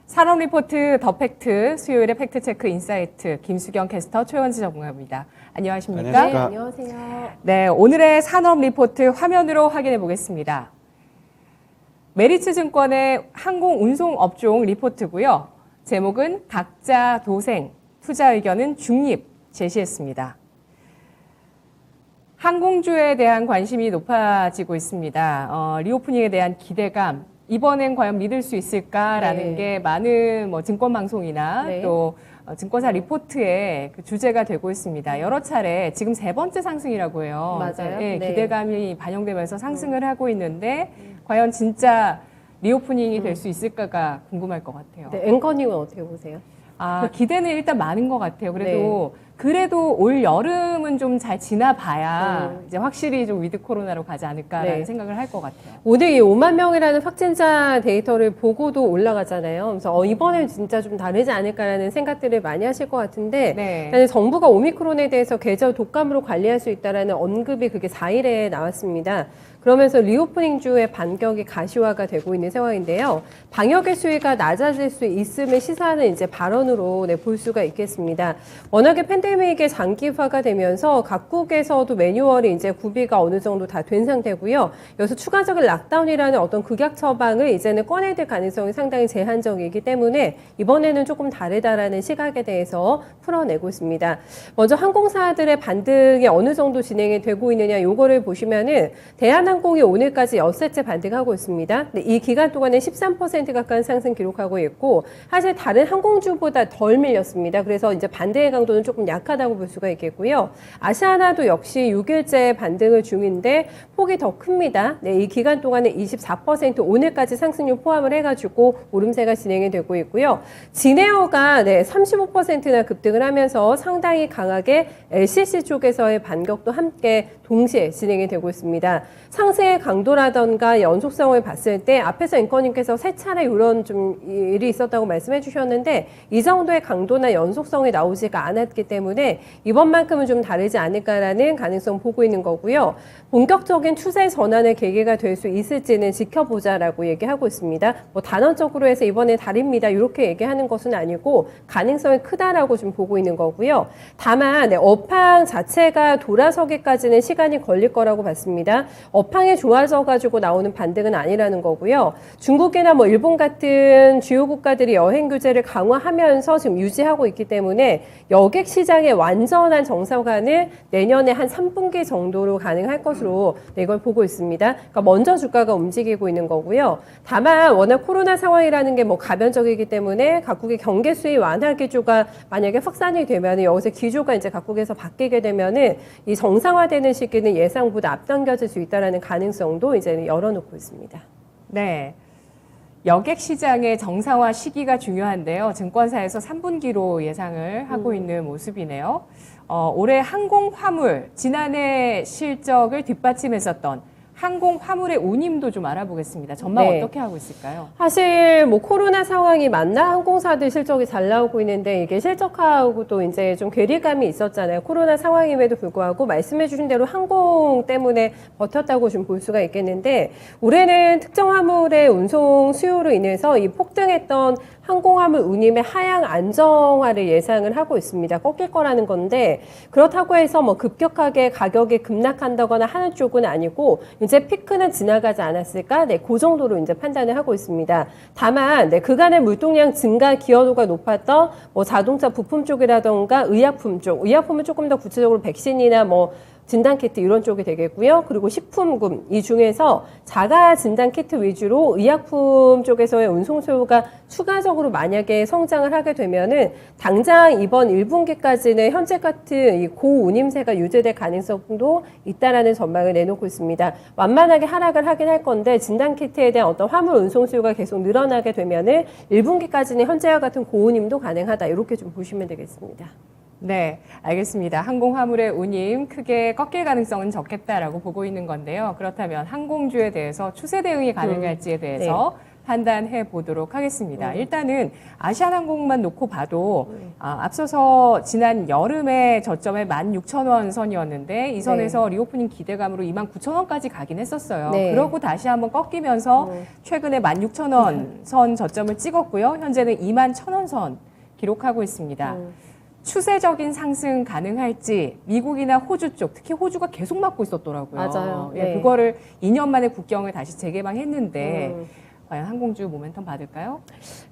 산업 리포트 더 팩트 수요일의 팩트 체크 인사이트 김수경 캐스터 최원지 전문가입니다. 안녕하십니까? 네, 안녕하세요. 네, 오늘의 산업 리포트 화면으로 확인해 보겠습니다. 메리츠 증권의 항공 운송 업종 리포트고요. 제목은 각자 도생, 투자 의견은 중립 제시했습니다. 항공주에 대한 관심이 높아지고 있습니다. 리오프닝에 대한 기대감, 이번엔 과연 믿을 수 있을까라는 게 많은 증권 방송이나 또 증권사 리포트의 그 주제가 되고 있습니다. 여러 차례 지금 세 번째 상승이라고 해요. 맞아요. 네, 기대감이 반영되면서 상승을 하고 있는데 과연 진짜 리오프닝이 될 수 있을까가 궁금할 것 같아요. 네, 앵커님은 어떻게 보세요? 기대는 일단 많은 것 같아요. 그래도 올 여름은 좀 잘 지나봐야 이제 확실히 좀 위드 코로나로 가지 않을까라는 생각을 할 것 같아요. 오늘 이 5만 명이라는 확진자 데이터를 보고도 올라가잖아요. 그래서 이번엔 진짜 좀 다르지 않을까라는 생각들을 많이 하실 것 같은데 정부가 오미크론에 대해서 계절 독감으로 관리할 수 있다라는 언급이 그게 4일에 나왔습니다. 그러면서 리오프닝 주의 반격이 가시화가 되고 있는 상황인데요. 방역의 수위가 낮아질 수 있음을 시사하는 이제 발언으로 볼 수가 있겠습니다. 워낙에 팬데믹의 장기화가 되면서 각국에서도 매뉴얼이 이제 구비가 어느 정도 다 된 상태고요. 여기서 추가적인 락다운이라는 어떤 극약 처방을 이제는 꺼내들 가능성이 상당히 제한적이기 때문에 이번에는 조금 다르다라는 시각에 대해서 풀어내고 있습니다. 먼저 항공사들의 반등이 어느 정도 진행이 되고 있느냐 요거를 보시면은 대한항공이 오늘까지 엿새째 반등하고 있습니다. 근데 이 기간 동안에 13% 가까운 상승 기록하고 있고 사실 다른 항공주보다 덜 밀렸습니다. 그래서 이제 반등의 강도는 조금 약하다고 볼 수가 있겠고요. 아시아나도 역시 6일째 반등을 중인데 폭이 더 큽니다. 이 기간 동안에 24% 오늘까지 상승률 포함을 해가지고 오름세가 진행이 되고 있고요. 진에어가 35%나 급등을 하면서 상당히 강하게 LCC 쪽에서의 반격도 함께 동시에 진행이 되고 있습니다. 상승의 강도라던가 연속성을 봤을 때 앞에서 앵커님께서 세 차례 이런 좀 일이 있었다고 말씀해 주셨는데 이 정도의 강도나 연속성이 나오지가 않았기 때문에 이번만큼은 좀 다르지 않을까라는 가능성 보고 있는 거고요. 본격적인 추세 전환의 계기가 될 수 있을지는 지켜보자라고 얘기하고 있습니다. 단언적으로 해서 이번에 다릅니다. 이렇게 얘기하는 것은 아니고 가능성이 크다라고 좀 보고 있는 거고요. 다만 업황 자체가 돌아서기까지는 시간이 걸릴 거라고 봤습니다. 업황이 좋아져가지고 나오는 반등은 아니라는 거고요. 중국이나 일본 같은 주요 국가들이 여행 규제를 강화하면서 지금 유지하고 있기 때문에 여객 시장의 완전한 정상화는 내년에 한 3분기 정도로 가능할 것으로 이걸 보고 있습니다. 그러니까 먼저 주가가 움직이고 있는 거고요. 다만 워낙 코로나 상황이라는 게 가변적이기 때문에 각국의 경계 수위 완화 기조가 만약에 확산이 되면 여기서 기조가 이제 각국에서 바뀌게 되면은 이 정상화되는 시기는 예상보다 앞당겨질 수 있다라는 가능성도 이제 열어놓고 있습니다. 네. 여객 시장의 정상화 시기가 중요한데요. 증권사에서 3분기로 예상을 하고 있는 모습이네요. 올해 항공 화물, 지난해 실적을 뒷받침했었던 항공 화물의 운임도 좀 알아보겠습니다. 전망 어떻게 하고 있을까요? 사실 코로나 상황이 맞나 항공사들 실적이 잘 나오고 있는데 이게 실적하고도 이제 좀 괴리감이 있었잖아요. 코로나 상황임에도 불구하고 말씀해 주신 대로 항공 때문에 버텼다고 좀 볼 수가 있겠는데 올해는 특정 화물의 운송 수요로 인해서 이 폭등했던 항공화물 운임의 하향 안정화를 예상을 하고 있습니다. 꺾일 거라는 건데 그렇다고 해서 급격하게 가격이 급락한다거나 하는 쪽은 아니고 이제 피크는 지나가지 않았을까? 그 정도로 이제 판단을 하고 있습니다. 다만 그간의 물동량 증가 기여도가 높았던 자동차 부품 쪽이라던가 의약품 쪽, 의약품은 조금 더 구체적으로 백신이나 진단키트 이런 쪽이 되겠고요. 그리고 식품군 이 중에서 자가 진단키트 위주로 의약품 쪽에서의 운송 수요가 추가적으로 만약에 성장을 하게 되면은 당장 이번 1분기까지는 현재 같은 이 고운임세가 유지될 가능성도 있다라는 전망을 내놓고 있습니다. 완만하게 하락을 하긴 할 건데 진단키트에 대한 어떤 화물 운송 수요가 계속 늘어나게 되면은 1분기까지는 현재와 같은 고운임도 가능하다. 이렇게 좀 보시면 되겠습니다. 네, 알겠습니다. 항공 화물의 운임 크게 꺾일 가능성은 적겠다라고 보고 있는 건데요. 그렇다면 항공주에 대해서 추세 대응이 가능할지에 대해서 판단해 보도록 하겠습니다. 일단은 아시아나항공만 놓고 봐도 앞서서 지난 여름에 저점에 16,000원 선이었는데 이 선에서 리오프닝 기대감으로 29,000원까지 가긴 했었어요. 그러고 다시 한번 꺾이면서 최근에 16,000원 선 저점을 찍었고요. 현재는 21,000원 선 기록하고 있습니다. 추세적인 상승 가능할지 미국이나 호주 쪽, 특히 호주가 계속 막고 있었더라고요. 맞아요. 예, 그거를 2년 만에 국경을 다시 재개방했는데 과연 항공주 모멘텀 받을까요?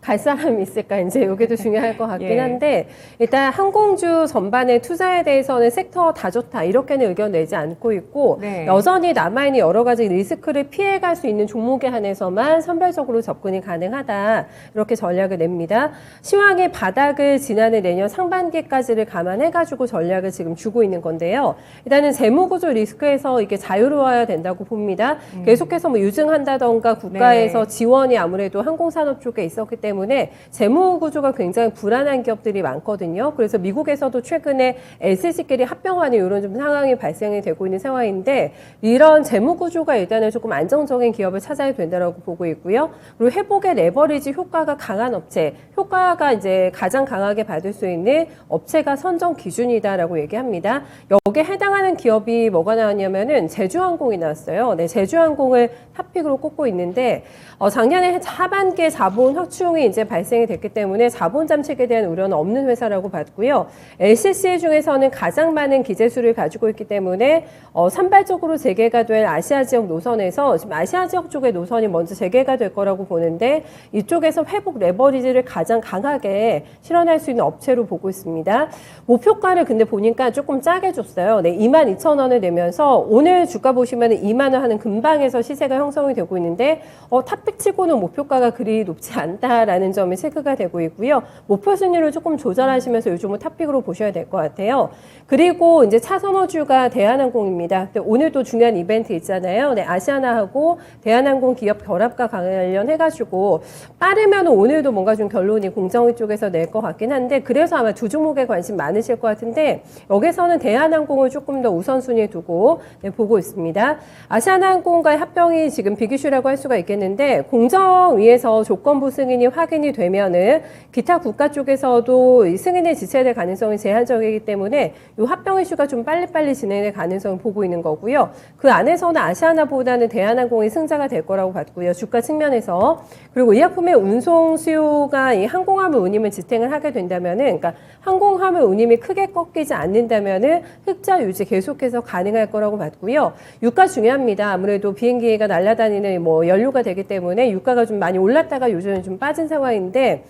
갈 사람이 있을까 이제 이게도 중요할 것 같긴 한데 일단 항공주 전반의 투자에 대해서는 섹터 다 좋다 이렇게는 의견 내지 않고 있고 여전히 남아있는 여러 가지 리스크를 피해갈 수 있는 종목에 한해서만 선별적으로 접근이 가능하다 이렇게 전략을 냅니다. 시황의 바닥을 지난해 내년 상반기까지를 감안해가지고 전략을 지금 주고 있는 건데요. 일단은 재무구조 리스크에서 이게 자유로워야 된다고 봅니다. 계속해서 뭐 유증한다던가 국가에서 지원이 아무래도 항공산업 쪽에 있었기 때문에 재무 구조가 굉장히 불안한 기업들이 많거든요. 그래서 미국에서도 최근에 LCC끼리 합병하는 이런 좀 상황이 발생이 되고 있는 상황인데 이런 재무 구조가 일단은 조금 안정적인 기업을 찾아야 된다고 보고 있고요. 그리고 회복의 레버리지 효과가 강한 업체, 효과가 이제 가장 강하게 받을 수 있는 업체가 선정 기준이다라고 얘기합니다. 여기에 해당하는 기업이 뭐가 나왔냐면은 제주항공이 나왔어요. 네, 제주항공을 탑픽으로 꼽고 있는데 작년에 하반기에 자본 확충이 이제 발생이 됐기 때문에 자본 잠식에 대한 우려는 없는 회사라고 봤고요. LCC 중에서는 가장 많은 기재수를 가지고 있기 때문에 산발적으로 재개가 될 아시아 지역 노선에서 지금 아시아 지역 쪽의 노선이 먼저 재개가 될 거라고 보는데 이쪽에서 회복 레버리지를 가장 강하게 실현할 수 있는 업체로 보고 있습니다. 목표가를 근데 보니까 조금 짜게 줬어요. 네, 22,000원을 내면서 오늘 주가 보시면 2만 원 하는 근방에서 시세가 형성이 되고 있는데 탑픽치고는 목표가가 그리 높지 않다라는 점이 체크가 되고 있고요. 목표 순위를 조금 조절하시면서 요즘은 탑픽으로 보셔야 될 것 같아요. 그리고 이제 차선호주가 대한항공입니다. 오늘도 중요한 이벤트 있잖아요. 네, 아시아나하고 대한항공 기업 결합과 관련해가지고 빠르면 오늘도 뭔가 좀 결론이 공정위 쪽에서 낼 것 같긴 한데 그래서 아마 두 종목에 관심 많으실 것 같은데 여기서는 대한항공을 조금 더 우선순위에 두고 보고 있습니다. 아시아나항공과의 합병이 지금 비기슈라고 할 수가 있겠는데 공정위에서 조건부 승인이 확인이 되면은 기타 국가 쪽에서도 이 승인에 지체될 가능성이 제한적이기 때문에 이 합병 이슈가 좀 빨리빨리 진행될 가능성을 보고 있는 거고요. 그 안에서는 아시아나보다는 대한항공이 승자가 될 거라고 봤고요. 주가 측면에서. 그리고 의약품의 운송 수요가 이 항공화물 운임을 지탱을 하게 된다면은 그러니까 항공화물 운임이 크게 꺾이지 않는다면은 흑자 유지 계속해서 가능할 거라고 봤고요. 유가 중요합니다. 아무래도 비행기가 날아다니는 뭐 연료가 되기 때문에 유가가 좀 많이 올랐다가 요즘은 좀 빠진 상황인데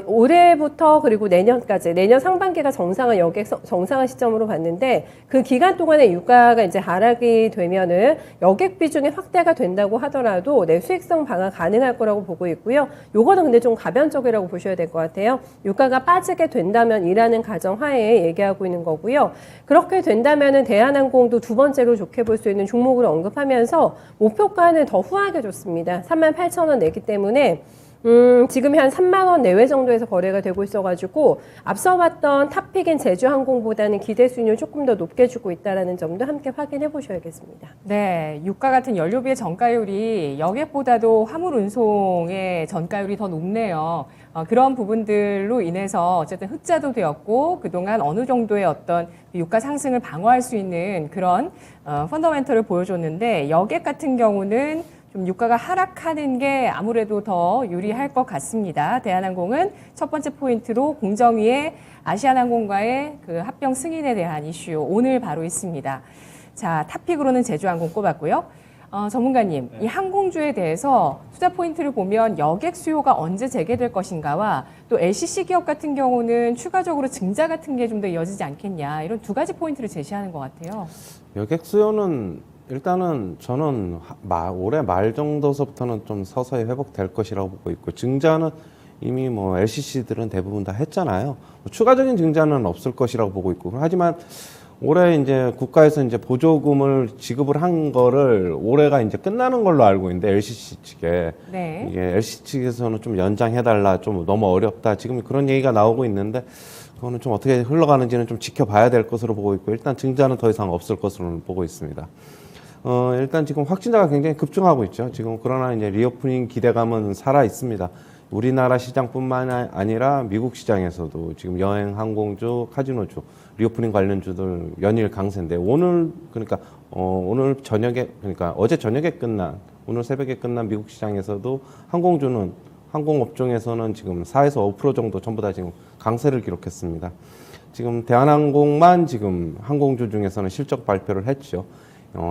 올해부터 그리고 내년까지 내년 상반기가 정상화 여객 정상화 시점으로 봤는데 그 기간 동안에 유가가 이제 하락이 되면은 여객 비중이 확대가 된다고 하더라도 내 수익성 방어 가능할 거라고 보고 있고요. 요거는 근데 좀 가변적이라고 보셔야 될 것 같아요. 유가가 빠지게 된다면 이라는 가정하에 얘기하고 있는 거고요. 그렇게 된다면은 대한항공도 두 번째로 좋게 볼 수 있는 종목을 언급하면서 목표가는 더 후하게 줬습니다. 38,000원 내기 때문에 지금이 한 3만 원 내외 정도에서 거래가 되고 있어가지고 앞서 봤던 탑픽인 제주항공보다는 기대 수익률 조금 더 높게 주고 있다는 점도 함께 확인해 보셔야겠습니다. 네, 유가 같은 연료비의 전가율이 여객보다도 화물 운송의 전가율이 더 높네요. 그런 부분들로 인해서 어쨌든 흑자도 되었고 그동안 어느 정도의 어떤 유가 상승을 방어할 수 있는 그런 펀더멘털을 보여줬는데 여객 같은 경우는 좀 유가가 하락하는 게 아무래도 더 유리할 것 같습니다. 대한항공은 첫 번째 포인트로 공정위의 아시아나항공과의 그 합병 승인에 대한 이슈 오늘 바로 있습니다. 자, 탑픽으로는 제주항공 꼽았고요. 전문가님, 이 항공주에 대해서 투자 포인트를 보면 여객 수요가 언제 재개될 것인가와 또 LCC 기업 같은 경우는 추가적으로 증자 같은 게 좀 더 이어지지 않겠냐 이런 두 가지 포인트를 제시하는 것 같아요. 여객 수요는 일단은 저는 올해 말 정도서부터는 좀 서서히 회복될 것이라고 보고 있고 증자는 이미 뭐 LCC들은 대부분 다 했잖아요. 추가적인 증자는 없을 것이라고 보고 있고 하지만 올해 이제 국가에서 이제 보조금을 지급을 한 거를 올해가 이제 끝나는 걸로 알고 있는데 LCC 측에 이게 LCC 측에서는 좀 연장해달라 좀 너무 어렵다 지금 그런 얘기가 나오고 있는데 그거는 좀 어떻게 흘러가는지는 좀 지켜봐야 될 것으로 보고 있고 일단 증자는 더 이상 없을 것으로 보고 있습니다. 일단 지금 확진자가 굉장히 급증하고 있죠. 지금 그러나 이제 리오프닝 기대감은 살아 있습니다. 우리나라 시장뿐만 아니라 미국 시장에서도 지금 여행, 항공주, 카지노주, 리오프닝 관련주들 연일 강세인데 오늘 그러니까 오늘 저녁에 그러니까 어제 저녁에 끝난 오늘 새벽에 끝난 미국 시장에서도 항공주는 항공업종에서는 지금 4에서 5% 정도 전부 다 지금 강세를 기록했습니다. 지금 대한항공만 지금 항공주 중에서는 실적 발표를 했죠.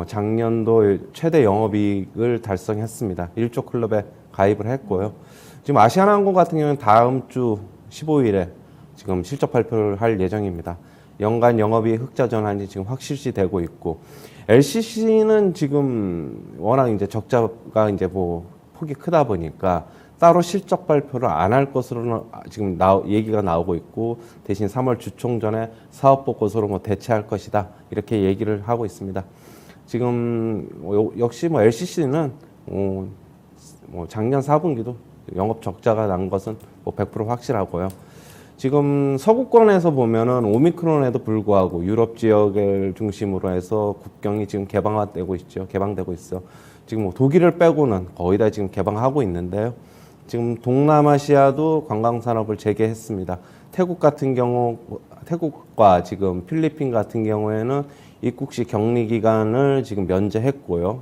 작년도 최대 영업이익을 달성했습니다. 1조 클럽에 가입을 했고요. 지금 아시아나항공 같은 경우는 다음 주 15일에 지금 실적 발표를 할 예정입니다. 연간 영업이익 흑자 전환이 지금 확실시 되고 있고, LCC는 지금 워낙 이제 적자가 이제 뭐 폭이 크다 보니까 따로 실적 발표를 안 할 것으로는 지금 얘기가 나오고 있고, 대신 3월 주총전에 사업 보고서로 뭐 대체할 것이다 이렇게 얘기를 하고 있습니다. 지금 역시 뭐 LCC는 뭐 작년 4분기도 영업 적자가 난 것은 뭐 100% 확실하고요. 지금 서구권에서 보면은 오미크론에도 불구하고 유럽 지역을 중심으로 해서 국경이 지금 개방되고 있죠. 개방되고 있어. 지금 뭐 독일을 빼고는 거의 다 지금 개방하고 있는데요. 지금 동남아시아도 관광산업을 재개했습니다. 태국 같은 경우, 태국과 지금 필리핀 같은 경우에는 입국시 격리 기간을 지금 면제했고요.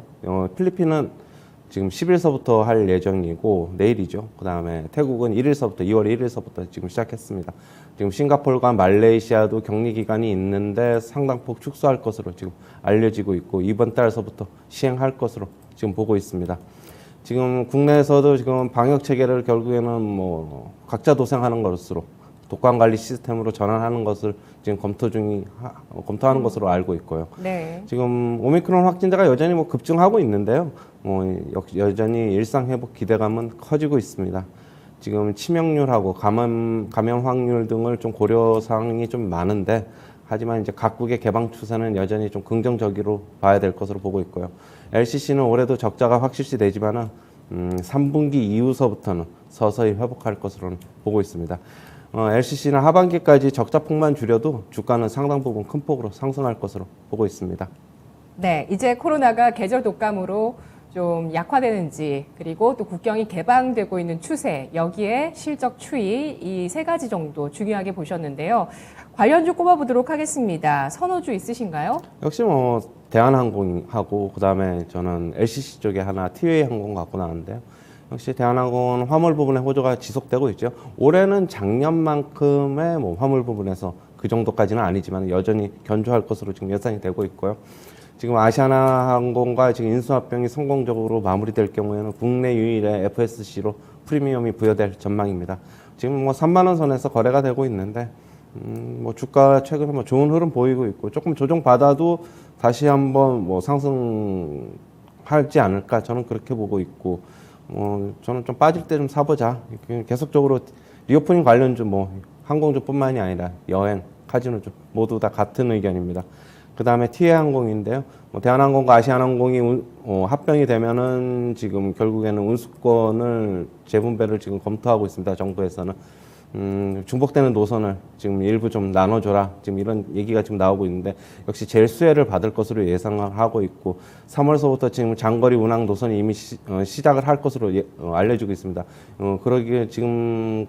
필리핀은 지금 10일서부터 할 예정이고 내일이죠. 그 다음에 태국은 1일서부터 2월 1일서부터 지금 시작했습니다. 지금 싱가포르와 말레이시아도 격리 기간이 있는데 상당폭 축소할 것으로 지금 알려지고 있고 이번 달서부터 시행할 것으로 지금 보고 있습니다. 지금 국내에서도 지금 방역 체계를 결국에는 뭐 각자 도생하는 것으로 독감 관리 시스템으로 전환하는 것을 지금 검토하는 것으로 알고 있고요. 네. 지금 오미크론 확진자가 여전히 뭐 급증하고 있는데요. 여전히 일상 회복 기대감은 커지고 있습니다. 지금 치명률하고 감염 확률 등을 좀 고려 사항이 좀 많은데, 하지만 이제 각국의 개방 추세는 여전히 좀 긍정적으로 봐야 될 것으로 보고 있고요. LCC는 올해도 적자가 확실시 되지만은 3분기 이후서부터는 서서히 회복할 것으로는 보고 있습니다. LCC는 하반기까지 적자폭만 줄여도 주가는 상당 부분 큰 폭으로 상승할 것으로 보고 있습니다. 네, 이제 코로나가 계절 독감으로 좀 약화되는지, 그리고 또 국경이 개방되고 있는 추세, 여기에 실적 추이, 이 세 가지 정도 중요하게 보셨는데요. 관련주 꼽아보도록 하겠습니다. 선호주 있으신가요? 역시 뭐 대한항공하고 그다음에 저는 LCC 쪽에 하나 티웨이 항공 갖고 나왔는데요. 역시 대한항공은 화물 부분의 호조가 지속되고 있죠. 올해는 작년만큼의 뭐 화물 부분에서 그 정도까지는 아니지만 여전히 견조할 것으로 지금 예상이 되고 있고요. 지금 아시아나항공과 지금 인수합병이 성공적으로 마무리될 경우에는 국내 유일의 FSC로 프리미엄이 부여될 전망입니다. 지금 뭐 3만 원 선에서 거래가 되고 있는데 뭐 주가 최근에 뭐 좋은 흐름 보이고 있고 조금 조정 받아도 다시 한번 뭐 상승하지 않을까 저는 그렇게 보고 있고, 저는 좀 빠질 때 좀 사보자. 계속적으로 리오프닝 관련주 뭐 항공주뿐만이 아니라 여행, 카지노주 모두 다 같은 의견입니다. 그 다음에 티웨이항공인데요. 대한항공과 아시아나항공이 합병이 되면은 지금 결국에는 운수권을 재분배를 지금 검토하고 있습니다. 정부에서는. 중복되는 노선을 지금 일부 좀 나눠줘라. 지금 이런 얘기가 지금 나오고 있는데, 역시 제일 수혜를 받을 것으로 예상하고 있고, 3월서부터 지금 장거리 운항 노선이 이미 시작을 할 것으로 알려지고 있습니다.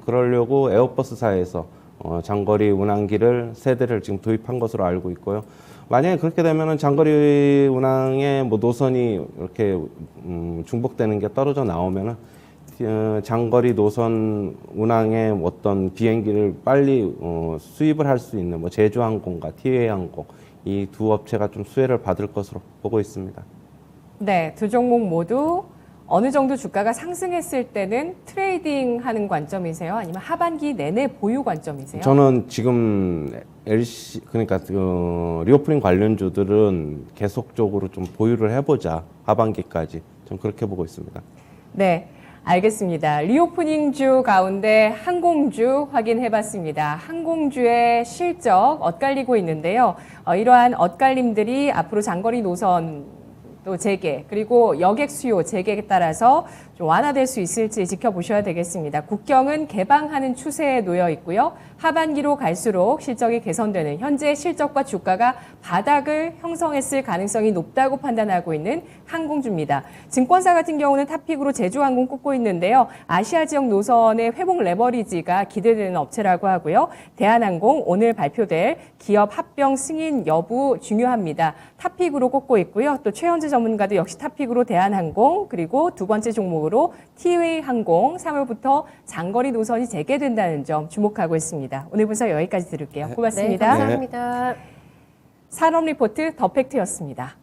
그러려고 에어버스사에서 장거리 운항기를 세대를 지금 도입한 것으로 알고 있고요. 만약에 그렇게 되면은 장거리 운항의 뭐 노선이 이렇게 중복되는 게 떨어져 나오면은 장거리 노선 운항의 어떤 비행기를 빨리 수입을 할 수 있는 뭐 제주항공과 티웨이항공 이 두 업체가 좀 수혜를 받을 것으로 보고 있습니다. 네, 두 종목 모두 어느 정도 주가가 상승했을 때는 트레이딩하는 관점이세요? 아니면 하반기 내내 보유 관점이세요? 저는 지금 LC 그러니까 리오프닝 관련주들은 계속적으로 좀 보유를 해보자, 하반기까지 좀 그렇게 보고 있습니다. 네, 알겠습니다. 리오프닝주 가운데 항공주 확인해봤습니다. 항공주의 실적 엇갈리고 있는데요. 이러한 엇갈림들이 앞으로 장거리 노선 또 재개, 그리고 여객 수요 재개에 따라서 좀 완화될 수 있을지 지켜보셔야 되겠습니다. 국경은 개방하는 추세에 놓여 있고요. 하반기로 갈수록 실적이 개선되는 현재 실적과 주가가 바닥을 형성했을 가능성이 높다고 판단하고 있는 항공주입니다. 증권사 같은 경우는 탑픽으로 제주항공 꼽고 있는데요. 아시아 지역 노선의 회복 레버리지가 기대되는 업체라고 하고요. 대한항공 오늘 발표될 기업 합병 승인 여부 중요합니다. 탑픽으로 꼽고 있고요. 또 최현재 전문가도 역시 탑픽으로 대한항공, 그리고 두 번째 종목으로 티웨이 항공 3월부터 장거리 노선이 재개된다는 점 주목하고 있습니다. 오늘 분석 여기까지 들을게요. 고맙습니다. 네, 감사합니다. 산업 리포트 더 팩트였습니다.